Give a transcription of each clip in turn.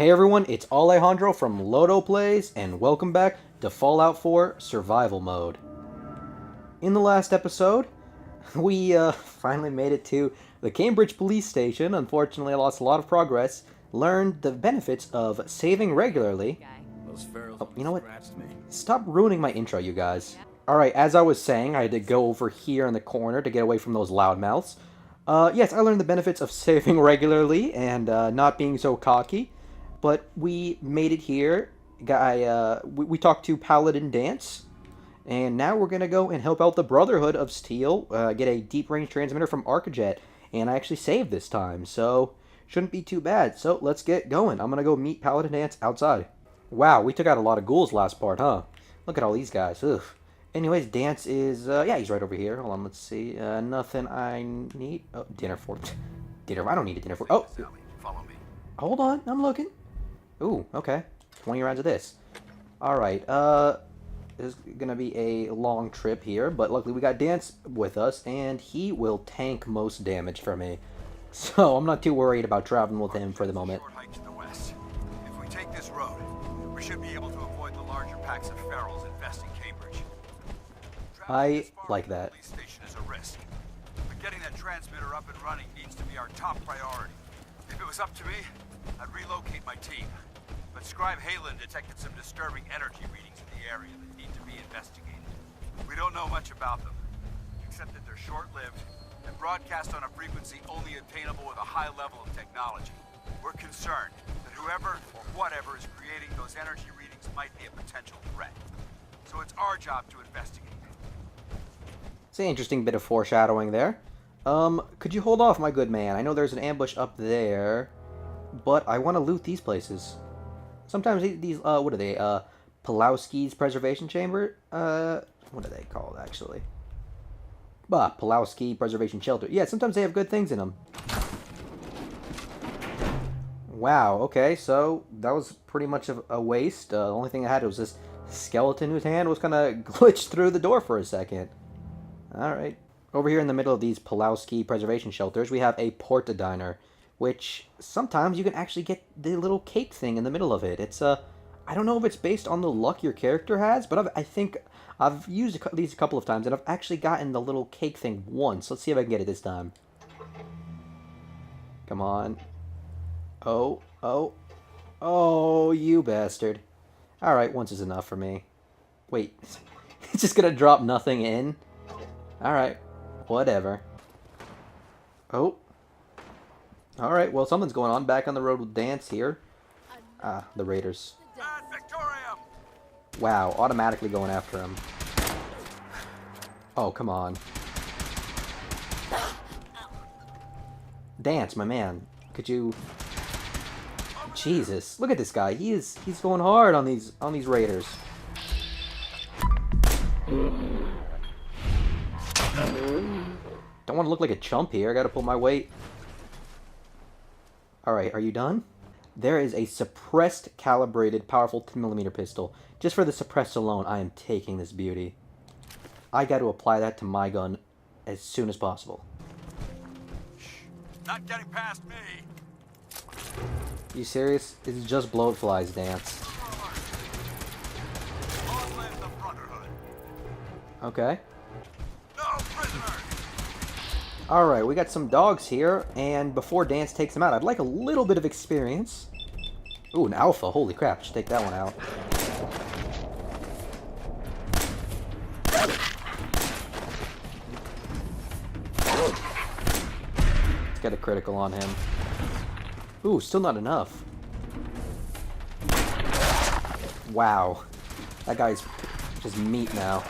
Hey everyone, it's Alejandro from Loto Plays, and welcome back to Fallout 4 Survival Mode. In the last episode, we finally made it to the Cambridge Police Station. Unfortunately, I lost a lot of progress. Learned the benefits of saving regularly. Oh, you know what? Stop ruining my intro, you guys. Alright, as I was saying, I had to go over here in the corner to get away from those loudmouths. Yes, I learned the benefits of saving regularly and not being so cocky. But we made it here. We talked to Paladin Danse. And now we're going to go and help out the Brotherhood of Steel. Get a deep range transmitter from ArcJet. And I actually saved this time. So, shouldn't be too bad. So, let's get going. I'm going to go meet Paladin Danse outside. Wow, we took out a lot of ghouls last part, huh? Look at all these guys. Ugh. Anyways, Danse is... yeah, he's right over here. Hold on, let's see. Nothing I need. Oh, dinner for... dinner. I don't need a dinner for... Oh! Follow me. Hold on, I'm looking. Ooh, okay. 20 rounds of this. Alright, this is gonna be a long trip here, but luckily we got Danse with us, and he will tank most damage for me. So, I'm not too worried about traveling with him for the moment. Short hike to the west. If we take this road, we should be able to avoid the larger packs of ferals infesting Cambridge. I like that. Police station is a risk, but getting that transmitter up and running needs to be our top priority. If it was up to me, I'd relocate my team. But Scribe Halen detected some disturbing energy readings in the area that need to be investigated. We don't know much about them, except that they're short-lived and broadcast on a frequency only attainable with a high level of technology. We're concerned that whoever or whatever is creating those energy readings might be a potential threat. So it's our job to investigate. It's an interesting bit of foreshadowing there. Could you hold off, my good man? I know there's an ambush up there, but I want to loot these places. Sometimes these, what are they, Pulowski's Preservation Chamber? What are they called, actually? Pulowski Preservation Shelter. Yeah, sometimes they have good things in them. Wow, okay, so that was pretty much of a waste. The only thing I had was this skeleton whose hand was kind of glitched through the door for a second. Alright. Over here in the middle of these Pulowski Preservation Shelters, we have a Porta Diner, which sometimes you can actually get the little cake thing in the middle of it. It's, I don't know if it's based on the luck your character has, but I think I've used these a couple of times, and I've actually gotten the little cake thing once. Let's see if I can get it this time. Come on. Oh, you bastard. Alright, once is enough for me. Wait, it's just gonna drop nothing in? Alright, whatever. Oh. Alright, well, something's going on. Back on the road with Danse here. Ah, the Raiders. Wow, automatically going after him. Oh, come on. Danse, my man. Could you... Jesus, look at this guy. He's going hard on these Raiders. Don't want to look like a chump here. I gotta pull my weight. Alright, are you done? There is a suppressed, calibrated, powerful 10mm pistol. Just for the suppressed alone, I am taking this beauty. I got to apply that to my gun as soon as possible. Not getting past me. You serious? It's just bloat flies, Danse. Okay. No prisoners. Alright, we got some dogs here, and before Danse takes them out, I'd like a little bit of experience. Ooh, an alpha. Holy crap, should take that one out. Let's get a critical on him. Ooh, still not enough. Wow. That guy's just meat now.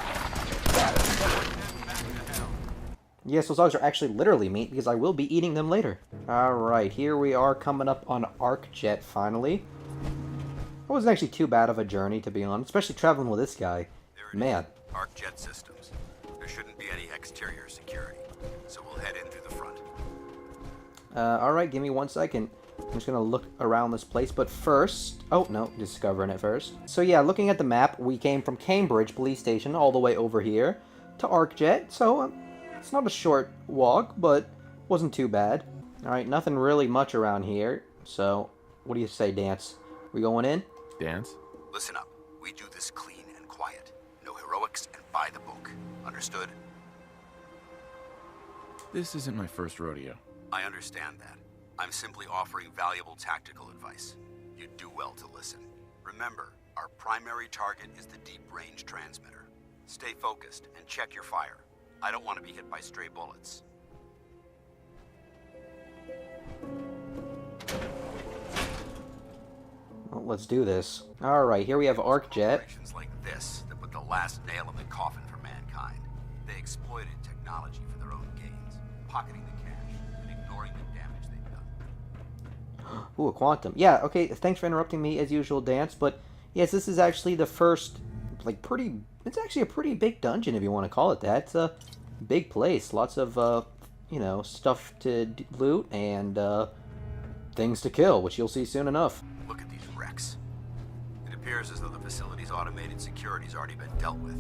Yes, those dogs are actually literally meat, because I will be eating them later. Alright, here we are coming up on ArcJet, finally. It wasn't actually too bad of a journey, to be honest, especially traveling with this guy. Man. ArcJet systems. There shouldn't be any exterior security, so we'll head in through the front. Alright, give me 1 second. I'm just gonna look around this place, but first... Oh, no, discovering it first. So yeah, looking at the map, we came from Cambridge Police Station all the way over here to ArcJet, so... it's not a short walk, but wasn't too bad. Alright, nothing really much around here, so What do you say, Danse? We going in? Danse? Listen up. We do this clean and quiet. No heroics and by the book. Understood? This isn't my first rodeo. I understand that. I'm simply offering valuable tactical advice. You'd do well to listen. Remember, our primary target is the deep-range transmitter. Stay focused and check your fire. I don't want to be hit by stray bullets. Well, let's do this. Alright, here we have ArcJet. Operations like this that put the last nail in the coffin for mankind. They exploited technology for their own gains, pocketing the cash and ignoring the damage they've done. Ooh, a quantum. Yeah, okay, thanks for interrupting me as usual, Danse, but yes, this is actually the first, like, it's actually a pretty big dungeon, if you want to call it that. It's a big place. Lots of, stuff to loot and, things to kill, which you'll see soon enough. Look at these wrecks. It appears as though the facility's automated security's already been dealt with.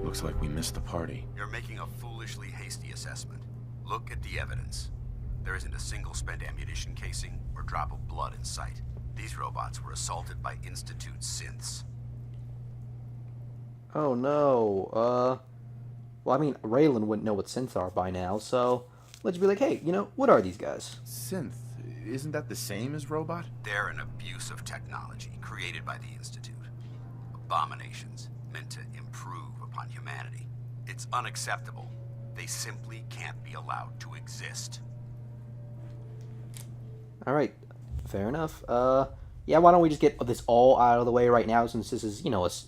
Looks like we missed the party. You're making a foolishly hasty assessment. Look at the evidence. There isn't a single spent ammunition casing or drop of blood in sight. These robots were assaulted by Institute synths. Oh no, well, I mean, Raylan wouldn't know what synths are by now, so let's be like, hey, what are these guys? Synth. Isn't that the same as robot? They're an abuse of technology created by the Institute. Abominations meant to improve upon humanity. It's unacceptable. They simply can't be allowed to exist. Alright, fair enough. Yeah, why don't we just get this all out of the way right now, since this is,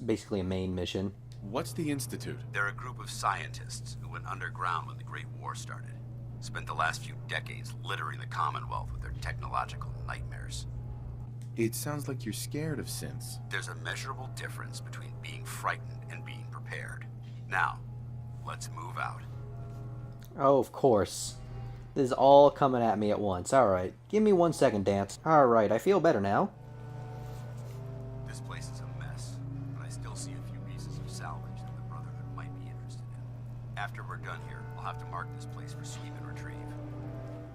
basically a main mission. What's the Institute? They're a group of scientists who went underground when the Great War started. Spent the last few decades littering the Commonwealth with their technological nightmares. It sounds like you're scared of synths. There's a measurable difference between being frightened and being prepared. Now, let's move out. Oh, of course. This is all coming at me at once. Alright, give me 1 second, Danse. Alright, I feel better now. This place is a mess, but I still see a few pieces of salvage that the Brotherhood might be interested in. After we're done here, I'll have to mark this place for sweep and retrieve.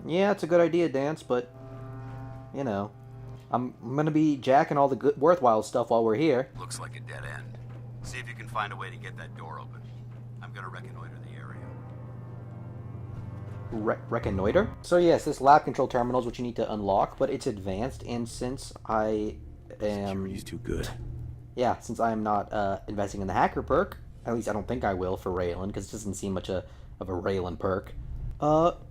Yeah, it's a good idea, Danse, but, I'm gonna be jacking all the good, worthwhile stuff while we're here. Looks like a dead end. See if you can find a way to get that door open. I'm gonna reconnoiter the area. Reconnoiter? So yes, this lab control terminal is what you need to unlock, but it's advanced, and since I am... Security's too good. Yeah, since I am not investing in the hacker perk, at least I don't think I will for Raylan, because it doesn't seem much of a Raylan perk.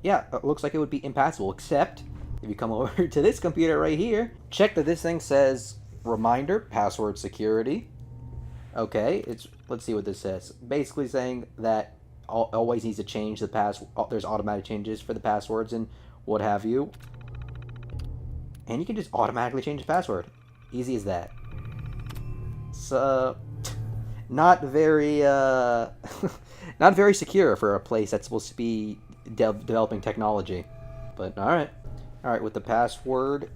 Yeah, it looks like it would be impassable, except if you come over to this computer right here, check that this thing says reminder, password security. Okay, let's see what this says. Basically saying that always needs to change the there's automatic changes for the passwords and what have you. And you can just automatically change the password. Easy as that. So, not very, not very secure for a place that's supposed to be developing technology. But, alright. Alright, with the password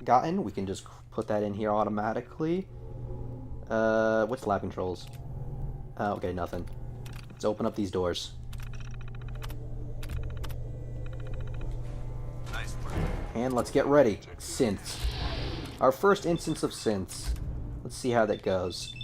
gotten, we can just put that in here automatically. What's lab controls? Oh, okay, nothing. Let's open up these doors. Nice work. And let's get ready. Synths. Our first instance of synths. Let's see how that goes.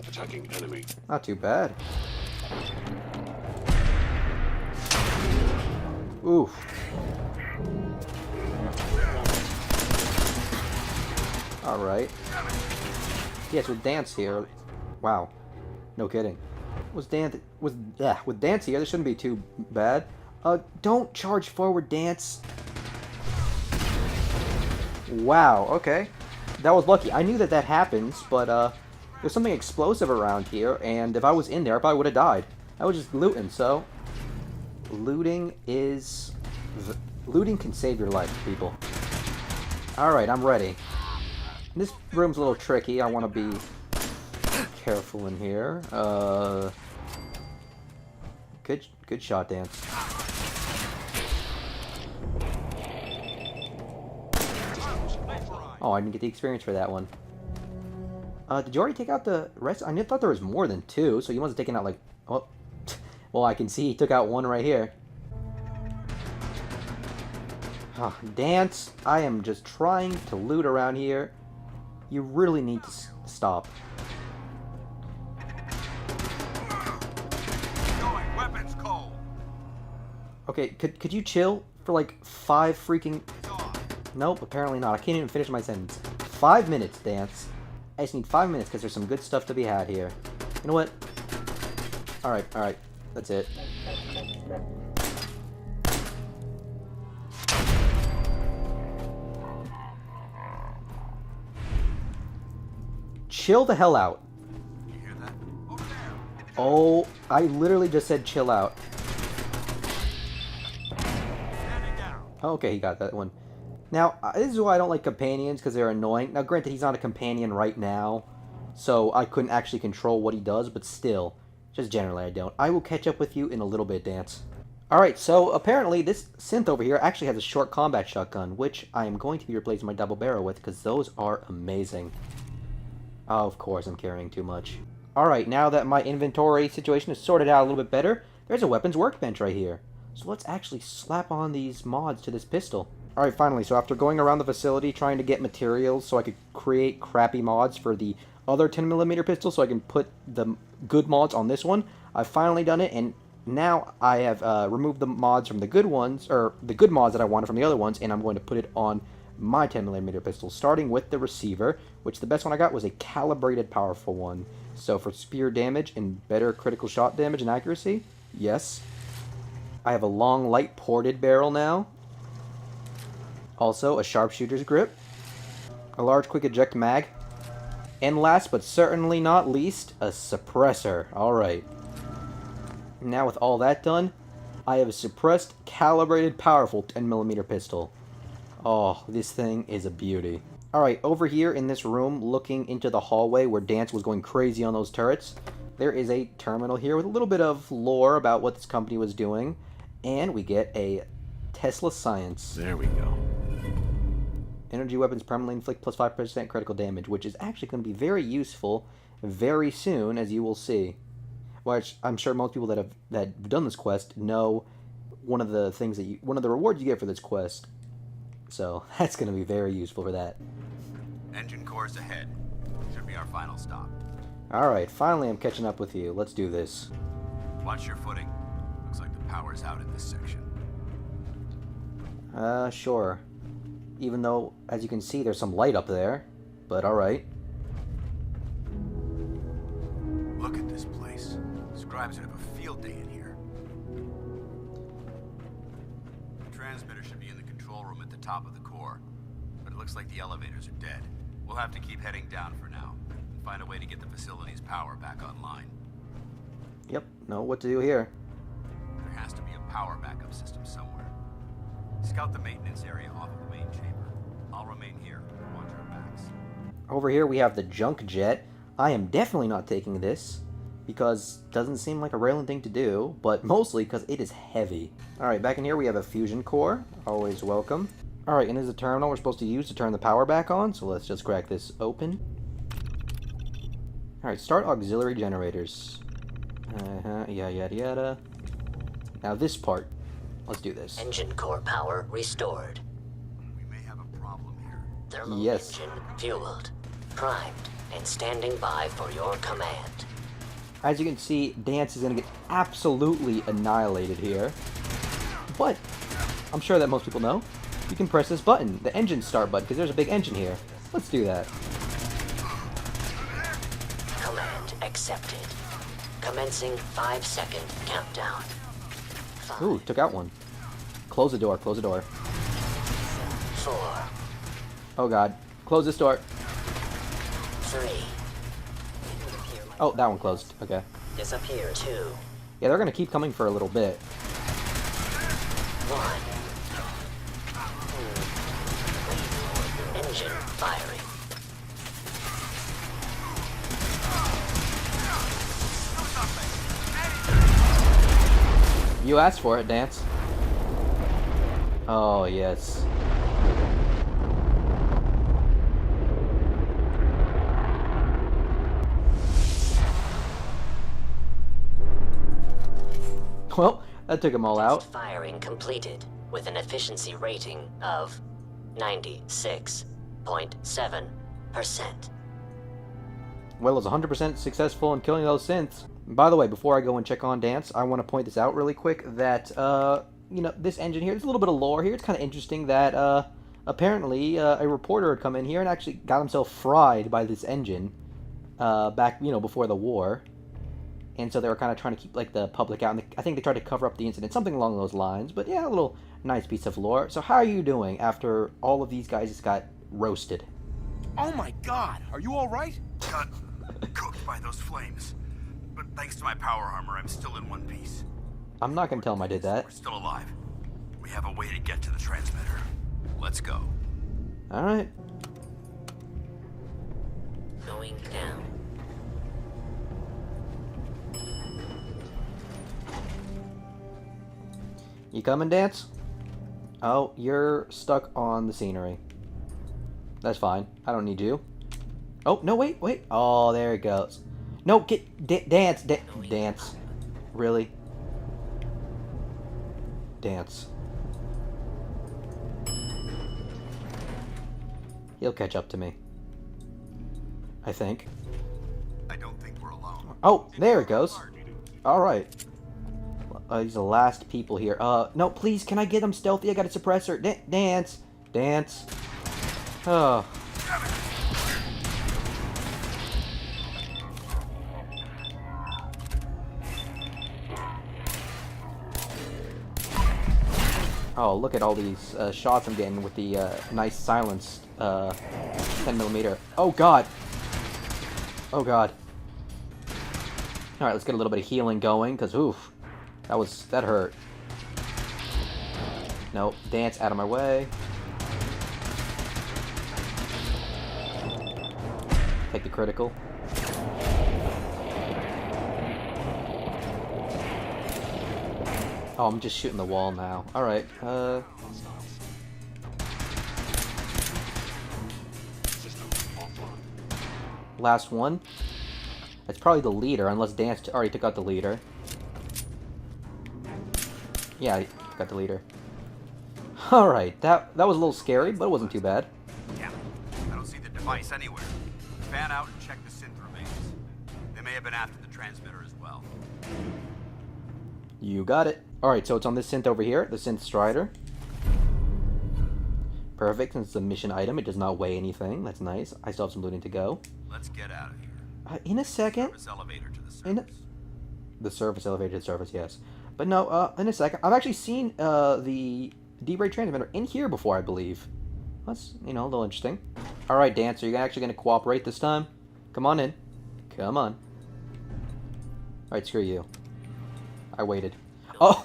Attacking enemy. Not too bad. Oof. Alright. Yes, with Danse here. Wow. No kidding. With Danse here, this shouldn't be too bad. Don't charge forward, Danse. Wow, okay. That was lucky. I knew that happens, but, there's something explosive around here, and if I was in there, I probably would have died. I was just looting, so... Looting can save your life, people. Alright, I'm ready. This room's a little tricky. I want to be careful in here. Good shot, Danse. Oh, I didn't get the experience for that one. Did you already take out the rest? I thought there was more than 2, so you must have taken out like... Oh, well, I can see he took out 1 right here. Oh, Danse, I am just trying to loot around here. You really need to stop. Going, weapons cold. Okay, could you chill for like 5 freaking... Nope, apparently not. I can't even finish my sentence. 5 minutes, Danse. I just need 5 minutes because there's some good stuff to be had here. You know what? Alright. That's it. Chill the hell out. You hear that? Over there. Oh, I literally just said chill out. Standing down. Okay, he got that one. Now, this is why I don't like companions, because they're annoying. Now, granted, he's not a companion right now, so I couldn't actually control what he does, but still, just generally I don't. I will catch up with you in a little bit, Danse. Alright, so apparently this synth over here actually has a short combat shotgun, which I am going to be replacing my double barrel with, because those are amazing. Oh, of course, I'm carrying too much. Alright, now that my inventory situation is sorted out a little bit better, there's a weapons workbench right here. So let's actually slap on these mods to this pistol. Alright, finally, so after going around the facility trying to get materials so I could create crappy mods for the other 10mm pistol so I can put the good mods on this one, I've finally done it, and now I have removed the mods from the good ones, or the good mods that I wanted from the other ones, and I'm going to put it on my 10mm pistol, starting with the receiver, which the best one I got was a calibrated powerful one. So for spear damage and better critical shot damage and accuracy, yes. I have a long light ported barrel now. Also, a sharpshooter's grip, a large quick eject mag, and last but certainly not least, a suppressor. Alright. Now with all that done, I have a suppressed, calibrated, powerful 10mm pistol. Oh, this thing is a beauty. Alright, over here in this room, looking into the hallway where Danse was going crazy on those turrets, there is a terminal here with a little bit of lore about what this company was doing, and we get a Tesla Science. There we go. Energy weapons permanently inflict plus 5% critical damage, which is actually going to be very useful very soon, as you will see. Which I'm sure most people that have done this quest know one of the things that one of the rewards you get for this quest. So that's going to be very useful for that. Engine course ahead. Should be our final stop. Alright, finally I'm catching up with you. Let's do this. Watch your footing. Looks like the power's out in this section. Sure. Even though, as you can see, there's some light up there. But alright. Look at this place. Scribes would have a field day in here. The transmitter should be in the control room at the top of the core. But it looks like the elevators are dead. We'll have to keep heading down for now. And find a way to get the facility's power back online. Yep, know what to do here. There has to be a power backup system somewhere. Scout the maintenance area off of the main chamber. I'll remain here and watch our backs. Over here we have the junk jet. I am definitely not taking this, because it doesn't seem like a Raylan thing to do, but mostly because it is heavy. Alright, back in here we have a fusion core. Always welcome. Alright, and there's a terminal we're supposed to use to turn the power back on, so let's just crack this open. Alright, start auxiliary generators. Yada yada. Now this part. Let's do this. Engine core power restored. We may have a problem here. Thermal Yes. engine fueled, primed, and standing by for your command. As you can see, Danse is going to get absolutely annihilated here. But, I'm sure that most people know, you can press this button, the engine start button, because there's a big engine here. Let's do that. Command accepted. Commencing 5-second countdown. 5, Ooh, took out one. Close the door, close the door. 4, Oh god. Close this door. 3. Oh, that one closed. Okay. Disappear. 2, Yeah, they're going to keep coming for a little bit. 1. Engine firing. You asked for it, Danse. Oh, yes. Well, that took them all out. Test firing completed with an efficiency rating of 96.7%. Well, it was 100% successful in killing those synths. By the way, before I go and check on Danse, I want to point this out really quick that, you know, this engine here, there's a little bit of lore here. It's kind of interesting that, apparently, a reporter had come in here and actually got himself fried by this engine, back, you know, before the war. And so they were kind of trying to keep, like, the public out. And I think they tried to cover up the incident, something along those lines. But, yeah, a little nice piece of lore. So how are you doing after all of these guys just got roasted? Oh my god, are you alright? Got cooked by those flames. But thanks to my power armor, I'm still in one piece. I'm not going to tell him I did that. We're still alive. We have a way to get to the transmitter. Let's go. Alright. Going down. You coming, Danse? Oh, you're stuck on the scenery. That's fine. I don't need you. Oh, no, wait. Oh, there it goes. No, get... Danse. Danse. Really? Danse. He'll catch up to me. I think. I don't think we're alone. Oh, there it goes. Alright. These are the last people here. No, please, can I get him stealthy? I got a suppressor. Danse. Oh. Oh, look at all these shots I'm getting with the nice silenced 10mm. Oh, God. Oh, God. Alright, let's get a little bit of healing going, because, oof. That hurt. Nope. Danse out of my way. Take the critical. Oh, I'm just shooting the wall now. Alright, last one. That's probably the leader, unless Danse already took out the leader. Yeah, he got the leader. Alright, that was a little scary, but it wasn't too bad. Yeah, I don't see the device anywhere. Fan out and check the synth remains. They may have been after the transmitter as well. You got it. Alright, so it's on this synth over here, the synth Strider. Perfect, since it's a mission item, it does not weigh anything. That's nice. I still have some looting to go. Let's get out of here. In a second. Service elevator to the surface. The surface elevator to the surface, yes. But no, in a second. I've actually seen the deep-ray transmitter in here before, I believe. That's, you know, a little interesting. Alright, Danse, are you actually going to cooperate this time? Come on in. Come on. Alright, screw you. I waited. Oh!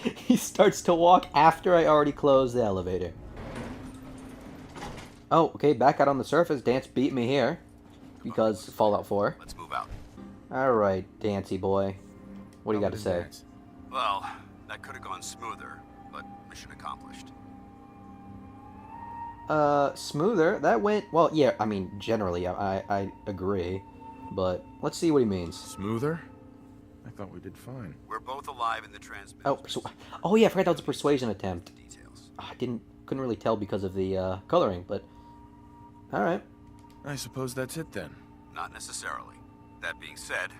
He starts to walk after I already closed the elevator. Oh, okay, back out on the surface. Danse beat me here. Because Fallout 4. Let's move out. Alright, Dancey boy. What do you got to say? Well, that could have gone smoother, but mission accomplished. Smoother? That went... Well, yeah, I mean, generally, I agree. But let's see what he means. Smoother? I thought we did fine. We're both alive in the transmitter. Oh, yeah, I forgot that was a persuasion attempt. Details. I couldn't really tell because of the coloring, but... Alright. I suppose that's it then. Not necessarily. That being said,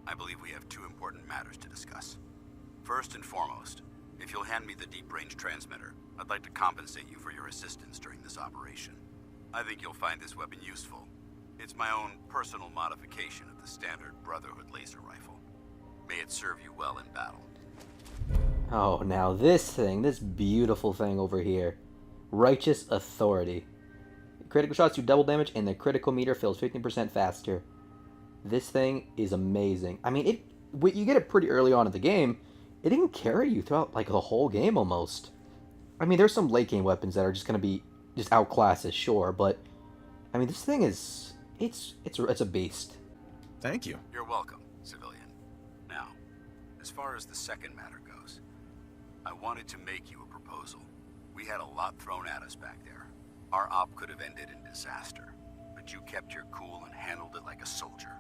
I believe we have two important matters to discuss. First and foremost, if you'll hand me the deep-range transmitter, I'd like to compensate you for your assistance during this operation. I think you'll find this weapon useful. It's my own personal modification of the standard Brotherhood laser rifle. May it serve you well in battle. Oh, now this beautiful thing over here. Righteous Authority. Critical shots do double damage, and the critical meter fills 15% faster. This thing is amazing. I mean, you get it pretty early on in the game. It can carry you throughout, like, the whole game, almost. I mean, there's some late game weapons that are just going to be just outclassed, sure, but... I mean, this thing is... It's a beast. Thank you. You're welcome, civilian. Now, as far as the second matter goes, I wanted to make you a proposal. We had a lot thrown at us back there. Our op could have ended in disaster, but you kept your cool and handled it like a soldier.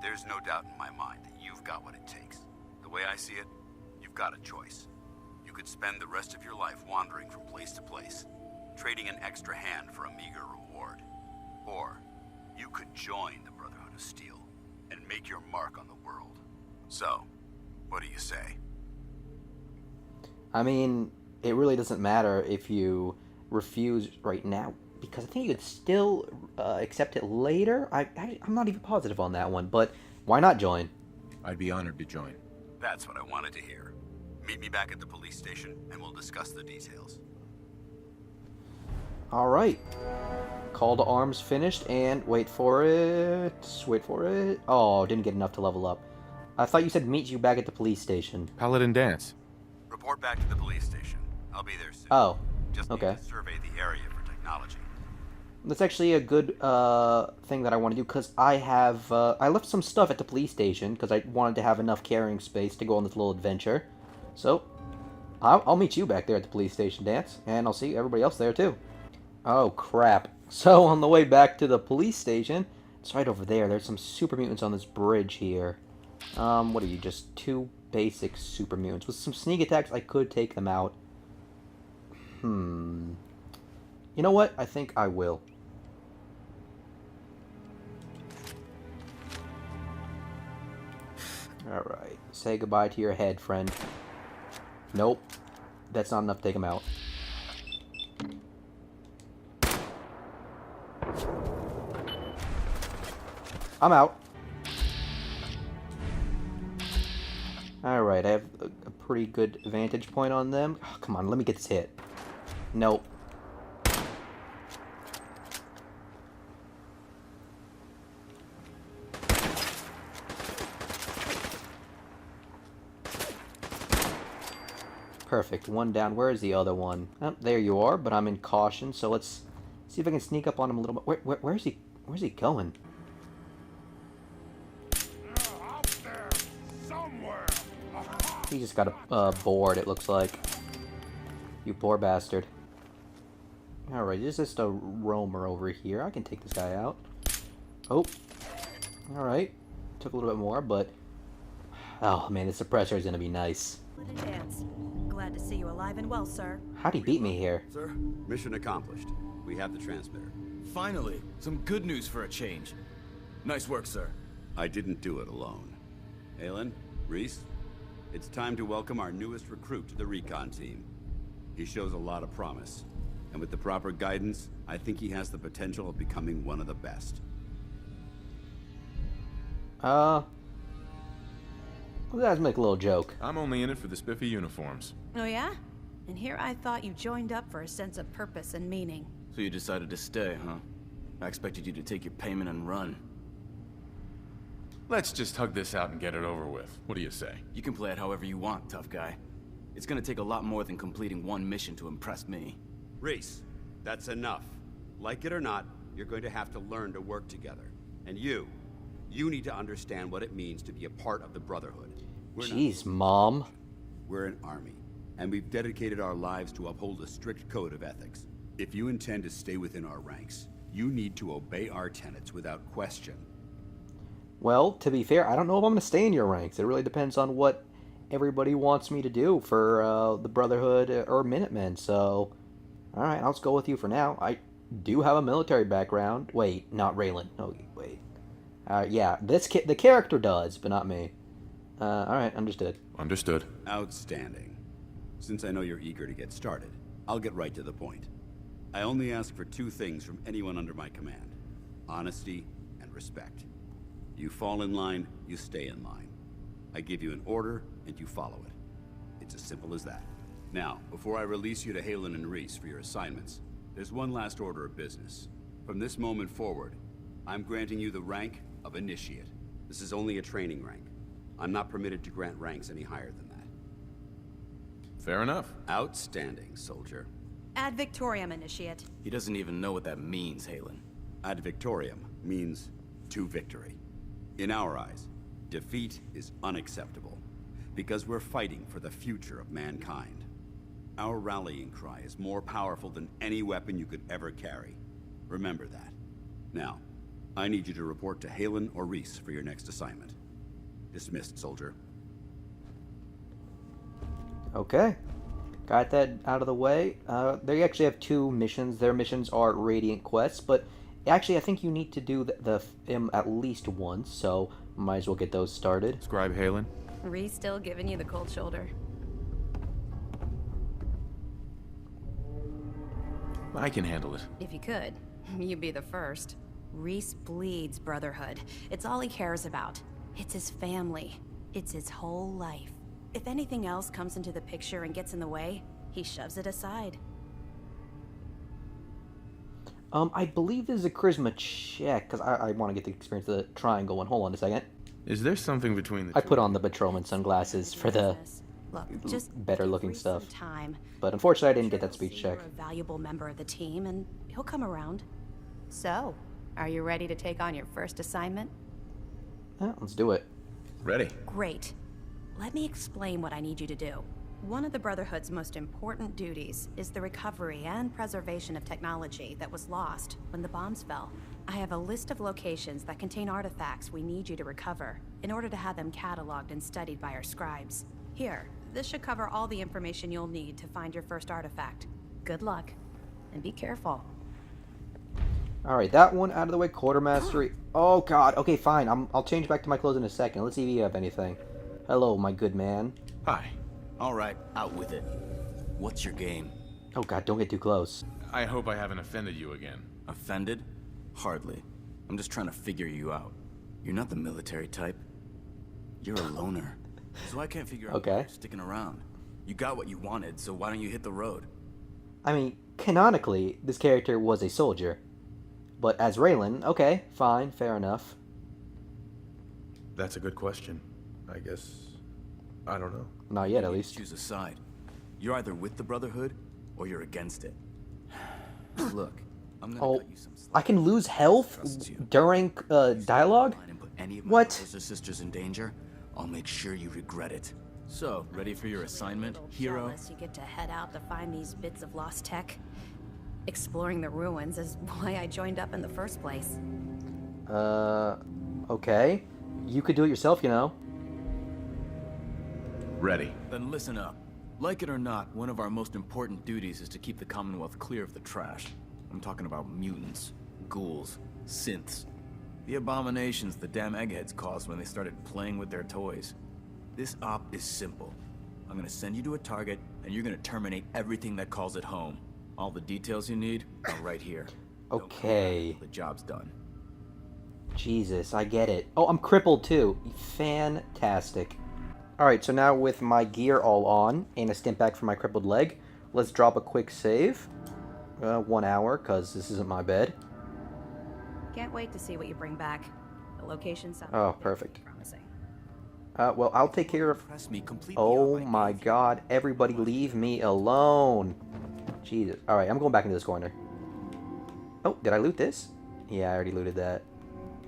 There's no doubt in my mind that you've got what it takes. The way I see it, You've got a choice. You could spend the rest of your life wandering from place to place, trading an extra hand for a meager reward. Or you could join the Brotherhood of Steel and make your mark on the world. So, what do you say? I mean, it really doesn't matter if you refuse right now, because I think you could still accept it later. I'm not even positive on that one, but why not join? I'd be honored to join. That's what I wanted to hear. Meet me back at the police station, and we'll discuss the details. Alright. Call to arms finished, and wait for it. Wait for it. Oh, didn't get enough to level up. I thought you said meet you back at the police station. Paladin Danse. Report back to the police station. I'll be there soon. Oh, Just need okay. to survey the area for technology. That's actually a good thing that I want to do, because I have I left some stuff at the police station because I wanted to have enough carrying space to go on this little adventure. So I'll meet you back there at the police station, Danse, and I'll see everybody else there too. Oh crap! So on the way back to the police station, it's right over there. There's some super mutants on this bridge here. What are you? Just two basic super mutants with some sneak attacks. I could take them out. You know what? I think I will. Alright. Say goodbye to your head, friend. Nope. That's not enough to take him out. I'm out. Alright, I have a pretty good vantage point on them. Oh, come on, let me get this hit. Nope. Perfect. One down. Where is the other one? Oh, there you are, but I'm in caution, so let's see if I can sneak up on him a little bit. Where's he? Where's he going? Out there, somewhere. He just got a board, it looks like. You poor bastard. Alright, there's just a roamer over here. I can take this guy out. Oh. Alright. Took a little bit more, but... Oh, man, the suppressor is going to be nice. Danse. Glad to see you alive and well, sir. How'd he beat me here? Sir, mission accomplished. We have the transmitter. Finally, some good news for a change. Nice work, sir. I didn't do it alone. Aylin, Reese, it's time to welcome our newest recruit to the recon team. He shows a lot of promise, and with the proper guidance, I think he has the potential of becoming one of the best. Let's make a little joke. I'm only in it for the spiffy uniforms. Oh yeah? And here I thought you joined up for a sense of purpose and meaning. So you decided to stay, huh? I expected you to take your payment and run. Let's just hug this out and get it over with. What do you say? You can play it however you want, tough guy. It's gonna take a lot more than completing one mission to impress me. Reese, that's enough. Like it or not, you're going to have to learn to work together. And you need to understand what it means to be a part of the Brotherhood. Jeez, Mom. We're an army, and we've dedicated our lives to uphold a strict code of ethics. If you intend to stay within our ranks, you need to obey our tenets without question. Well, to be fair, I don't know if I'm going to stay in your ranks. It really depends on what everybody wants me to do for the Brotherhood or Minutemen, so... Alright, I'll just go with you for now. I do have a military background. Wait, not Raylan. Oh, wait. Yeah, the character does, but not me. Alright, understood. Understood. Outstanding. Since I know you're eager to get started, I'll get right to the point. I only ask for two things from anyone under my command: honesty and respect. You fall in line, you stay in line. I give you an order, and you follow it. It's as simple as that. Now, before I release you to Halen and Reese for your assignments, there's one last order of business. From this moment forward, I'm granting you the rank of Initiate. This is only a training rank. I'm not permitted to grant ranks any higher than that. Fair enough. Outstanding, soldier. Ad Victoriam, Initiate. He doesn't even know what that means, Halen. Ad Victoriam means to victory. In our eyes, defeat is unacceptable, because we're fighting for the future of mankind. Our rallying cry is more powerful than any weapon you could ever carry. Remember that. Now, I need you to report to Halen or Reese for your next assignment. Dismissed, soldier. Okay. Got that out of the way. They actually have two missions. Their missions are Radiant quests, but actually I think you need to do them at least once, so might as well get those started. Scribe Halen? Reese still giving you the cold shoulder. I can handle it. If you could, you'd be the first. Reese bleeds brotherhood. It's all he cares about. It's his family. It's his whole life. If anything else comes into the picture and gets in the way, he shoves it aside. I believe this is a charisma check, because I want to get the experience of the triangle one. Hold on a second. Is there something between the I two? put on the patrolman sunglasses for the Look, just better give looking Reese some stuff. time. But unfortunately I didn't get Sure, that speech he'll see check. you're a valuable member of the team, and he'll come around. So, are you ready to take on your first assignment? Yeah, let's do it. Ready. Great. Let me explain what I need you to do. One of the Brotherhood's most important duties is the recovery and preservation of technology that was lost when the bombs fell. I have a list of locations that contain artifacts we need you to recover in order to have them cataloged and studied by our scribes. Here, this should cover all the information you'll need to find your first artifact. Good luck, and be careful. Alright, that one out of the way. Quartermastery. Oh god, okay, fine. I'll change back to my clothes in a second. Let's see if you have anything. Hello, my good man. Hi. Alright, out with it. What's your game? Oh god, don't get too close. I hope I haven't offended you again. Offended? Hardly. I'm just trying to figure you out. You're not the military type. You're a loner. So I can't figure out why you're sticking around. You got what you wanted, so why don't you hit the road? I mean, canonically, this character was a soldier. But as Raylan, okay, fine, fair enough. That's a good question. I guess... I don't know. Not yet, at You least. choose a side. You're either with the Brotherhood, or you're against it. Look, I'm gonna cut you some slack. I can lose health Trusts you. during dialogue? And put any of my What? brothers or sisters in danger, I'll make sure you regret it. So, ready for your assignment, hero? Jealous you get to head out to find these bits of lost tech. Exploring the ruins is why I joined up in the first place. Okay. You could do it yourself, you know. Ready. Then listen up. Like it or not, one of our most important duties is to keep the Commonwealth clear of the trash. I'm talking about mutants, ghouls, synths. The abominations the damn eggheads caused when they started playing with their toys. This op is simple. I'm gonna send you to a target, and you're gonna terminate everything that calls it home. All the details you need are right here. Okay. The job's done. Jesus, I get it. Oh, I'm crippled too. Fantastic. Alright, so now with my gear all on, and a stim pack for my crippled leg, let's drop a quick save. 1 hour, because this isn't my bed. Can't wait to see what you bring back. The location sounds Perfect. promising. Well, I'll take care of... Press me completely. Oh my god, everybody leave me alone. Jesus. Alright, I'm going back into this corner. Oh, did I loot this? Yeah, I already looted that.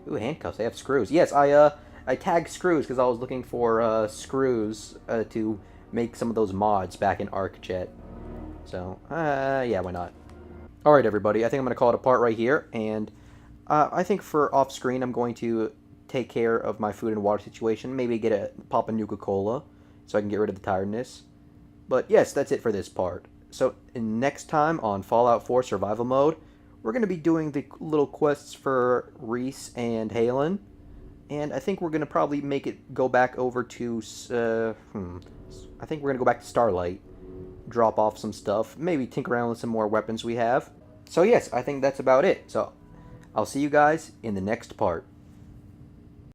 Ooh, handcuffs. They have screws. Yes, I tagged screws because I was looking for screws to make some of those mods back in ArcJet. So, yeah, why not? Alright, everybody. I think I'm going to call it a part right here. And I think for off-screen, I'm going to take care of my food and water situation. Maybe pop a Nuka-Cola so I can get rid of the tiredness. But yes, that's it for this part. So next time on Fallout 4 Survival Mode, we're going to be doing the little quests for Reese and Halen. And I think we're going to probably make it go back over to... I think we're going to go back to Starlight. Drop off some stuff. Maybe tinker around with some more weapons we have. So yes, I think that's about it. So I'll see you guys in the next part.